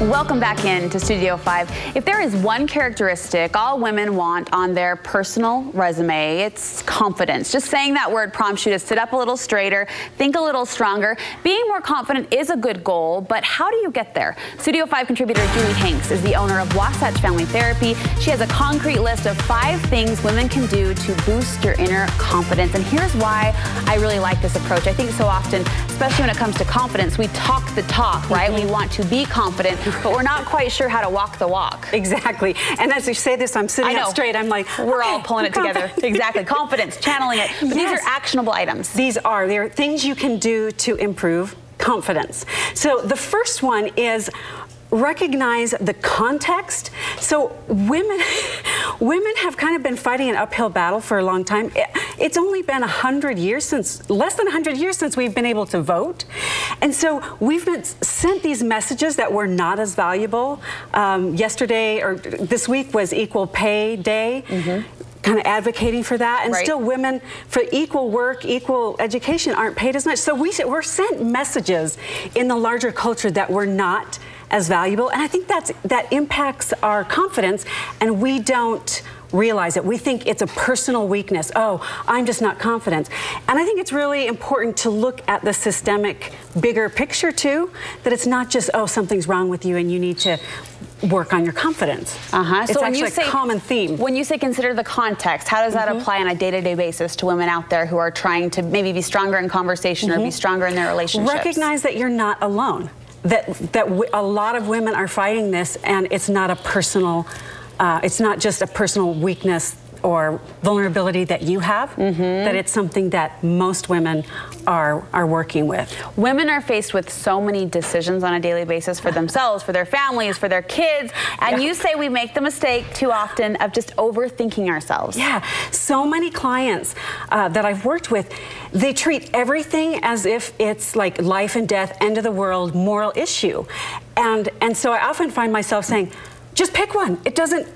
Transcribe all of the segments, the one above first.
Welcome back into Studio 5. If there is one characteristic all women want on their personal resume, it's confidence. Just saying that word prompts you to sit up a little straighter, think a little stronger. Being more confident is a good goal, but how do you get there? Studio 5 contributor Julie Hanks is the owner of Wasatch Family Therapy. She has a concrete list of 5 things women can do to boost your inner confidence. And here's why I really like this approach. I think so often, especially when it comes to confidence, we talk the talk, right? We want to be confident, but we're not quite sure how to walk the walk. Exactly. And as you say this, I'm sitting up straight. I'm like, we're all pulling it together. Exactly. Confidence, channeling it. But these are actionable items. They're things you can do to improve confidence. So the first one is recognize the context. So women have kind of been fighting an uphill battle for a long time. It's only been less than 100 years since we've been able to vote. And so we've been sent these messages that we're not as valuable. Yesterday, or this week, was Equal Pay Day. Kind of advocating for that, and still women for equal work, equal education aren't paid as much. So we're sent messages in the larger culture that we're not as valuable, and I think that impacts our confidence, and we don't realize it. We think it's a personal weakness. Oh, I'm just not confident. And I think it's really important to look at the systemic bigger picture too, that it's not just, oh, something's wrong with you and you need to work on your confidence. It's so actually a common theme. When you say consider the context, how does that apply on a day-to-day basis to women out there who are trying to maybe be stronger in conversation or be stronger in their relationships? Recognize that you're not alone. That a lot of women are fighting this, and it's not a personal, it's not just a personal weakness or vulnerability that you have, that it's something that most women are working with. Women are faced with so many decisions on a daily basis for themselves, for their families, for their kids, and you say we make the mistake too often of just overthinking ourselves. Yeah, so many clients that I've worked with, they treat everything as if it's like life and death, end of the world, moral issue. And so I often find myself saying, just pick one. It doesn't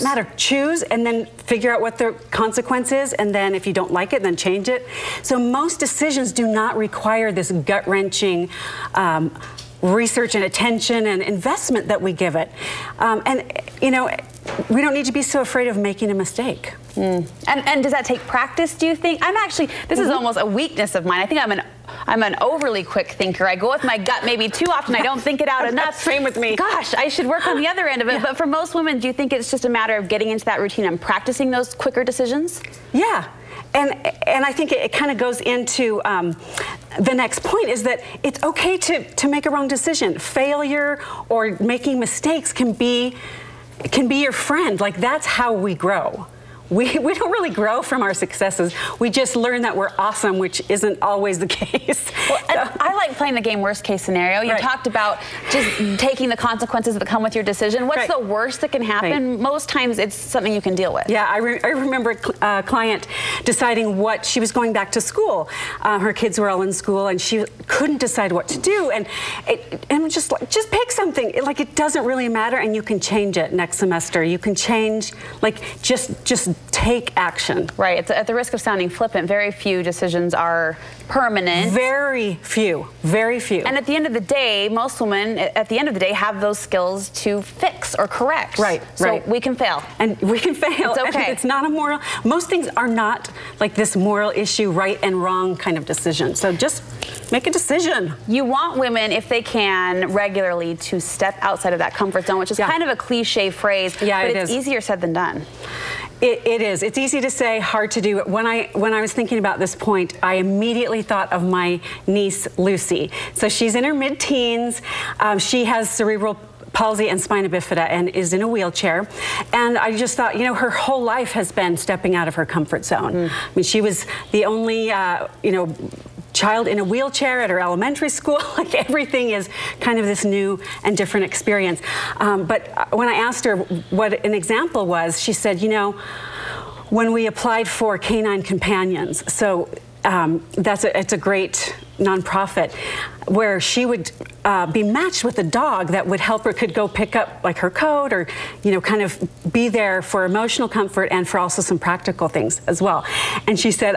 matter. Choose and then figure out what the consequence is, and then if you don't like it, then change it. So most decisions do not require this gut-wrenching research and attention and investment that we give it. And you know, we don't need to be so afraid of making a mistake. And does that take practice, do you think? I'm actually, this is almost a weakness of mine. I think I'm an overly quick thinker. I go with my gut maybe too often. I don't think it out enough. Same with me. Gosh, I should work on the other end of it. But for most women, do you think it's just a matter of getting into that routine and practicing those quicker decisions? Yeah. And I think it kind of goes into the next point, is that it's okay to make a wrong decision. Failure or making mistakes can be your friend. Like, that's how we grow. We don't really grow from our successes. We just learn that we're awesome, which isn't always the case. Well, I like playing the game worst case scenario. You talked about just taking the consequences that come with your decision. What's the worst that can happen? Most times it's something you can deal with. Yeah, I remember a client deciding what she was going back to school. Her kids were all in school and she couldn't decide what to do. And just pick something. Like, it doesn't really matter, and you can change it next semester. You can change, like, just take action. Right. It's at the risk of sounding flippant, very few decisions are permanent. Very few. Very few. And at the end of the day, most women, at the end of the day, have those skills to fix or correct. Right. So we can fail. And we can fail. It's okay. And it's not a moral. Most things are not like this moral issue, right and wrong kind of decision. So just make a decision. You want women, if they can, regularly to step outside of that comfort zone, which is kind of a cliche phrase, but it's easier said than done. It is. It's easy to say, hard to do. When I was thinking about this point, I immediately thought of my niece, Lucy. So she's in her mid-teens. She has cerebral palsy and spina bifida and is in a wheelchair. And I just thought, you know, her whole life has been stepping out of her comfort zone. I mean, she was the only, you know, child in a wheelchair at her elementary school. Like, everything is kind of this new and different experience. But when I asked her what an example was, she said, you know, when we applied for canine companions, so it's a great nonprofit where she would be matched with a dog that would help her, could go pick up like her coat, or, you know, kind of be there for emotional comfort and for also some practical things as well. And she said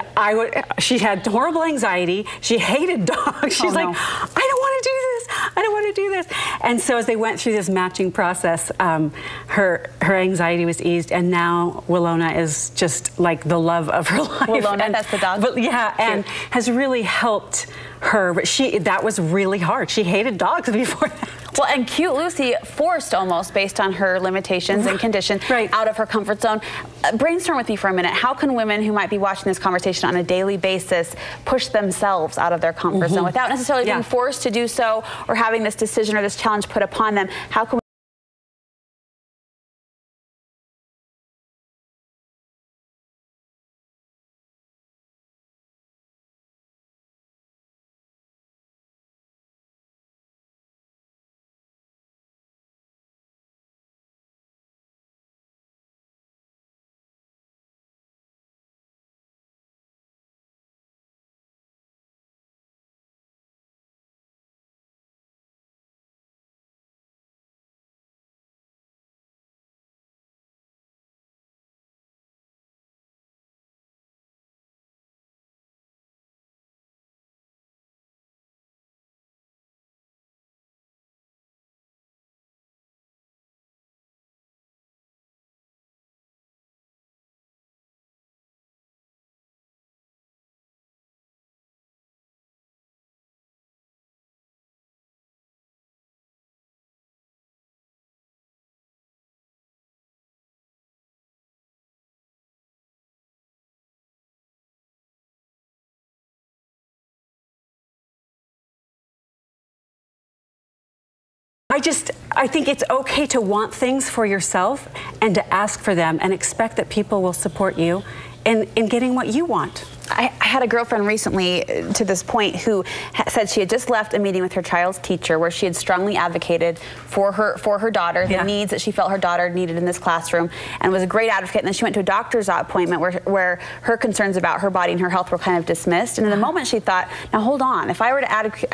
she had horrible anxiety. She hated dogs. She's like, I don't want to do this. I don't want want to do this. And so as they went through this matching process, her anxiety was eased, and now Willona is just like the love of her life. Willona, that's the dog? But yeah, and has really helped her. That was really hard. She hated dogs before that. Well, and cute Lucy forced almost, based on her limitations and condition, out of her comfort zone. Brainstorm with me for a minute. How can women who might be watching this conversation on a daily basis push themselves out of their comfort zone without necessarily being forced to do so or having this decision or this challenge put upon them? How can I think it's okay to want things for yourself and to ask for them and expect that people will support you in getting what you want. I had a girlfriend recently to this point who said she had just left a meeting with her child's teacher where she had strongly advocated for her daughter, the needs that she felt her daughter needed in this classroom, and was a great advocate. And then she went to a doctor's appointment where her concerns about her body and her health were kind of dismissed. And in the moment she thought, now hold on, if I were to advocate